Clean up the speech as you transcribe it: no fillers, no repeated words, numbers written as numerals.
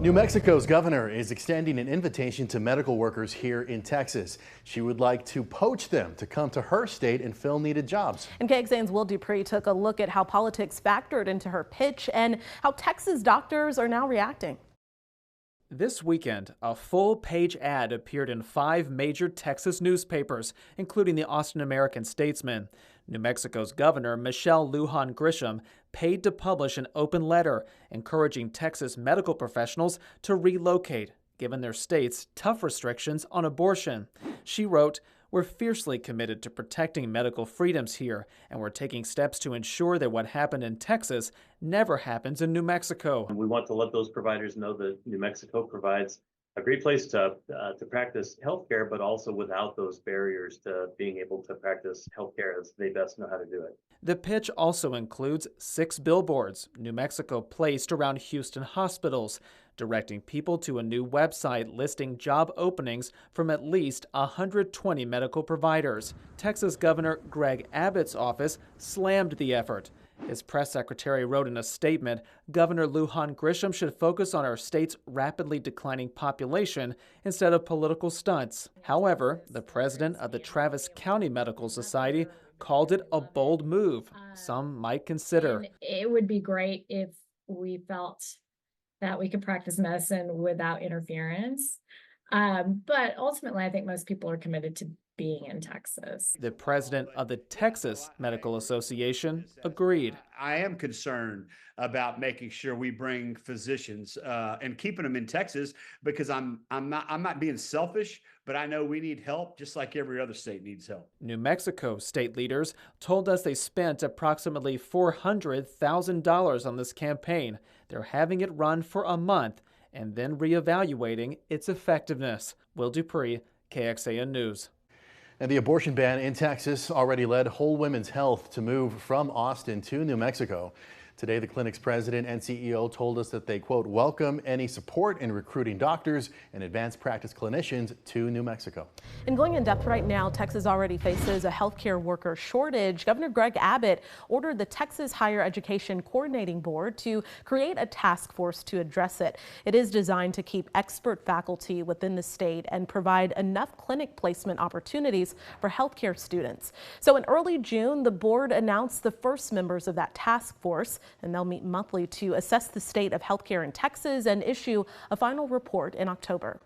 New Mexico's governor is extending an invitation to medical workers here in Texas. She would like to poach them to come to her state and fill needed jobs. And KXAN's Will Dupree took a look at how politics factored into her pitch and how Texas doctors are now reacting. This weekend, a full-page ad appeared in 5 major Texas newspapers, including the Austin American-Statesman. New Mexico's governor, Michelle Lujan Grisham, paid to publish an open letter encouraging Texas medical professionals to relocate, given their state's tough restrictions on abortion. She wrote, "We're fiercely committed to protecting medical freedoms here, and we're taking steps to ensure that what happened in Texas never happens in New Mexico." And we want to let those providers know that New Mexico provides a great place to practice healthcare, but also without those barriers to being able to practice healthcare as they best know how to do it. The pitch also includes 6 billboards New Mexico placed around Houston hospitals, directing people to a new website listing job openings from at least 120 medical providers. Texas Governor Greg Abbott's office slammed the effort. His press secretary wrote in a statement, Governor Lujan Grisham should focus on our state's rapidly declining population instead of political stunts. However, the president of the Travis County Medical Society called it a bold move some might consider. And it would be great if we felt that we could practice medicine without interference. But ultimately, I think most people are committed to being in Texas. The president of the Texas Medical Association agreed. I am concerned about making sure we bring physicians and keeping them in Texas because I'm not being selfish, but I know we need help just like every other state needs help. New Mexico state leaders told us they spent approximately $400,000 on this campaign. They're having it run for a month and then reevaluating its effectiveness. Will Dupree, KXAN News. And the abortion ban in Texas already led Whole Women's Health to move from Austin to New Mexico. Today, the clinic's president and CEO told us that they, quote, welcome any support in recruiting doctors and advanced practice clinicians to New Mexico. And going in depth right now, Texas already faces a healthcare worker shortage. Governor Greg Abbott ordered the Texas Higher Education Coordinating Board to create a task force to address it. It is designed to keep expert faculty within the state and provide enough clinic placement opportunities for healthcare students. So in early June, the board announced the first members of that task force, and they'll meet monthly to assess the state of healthcare in Texas and issue a final report in October.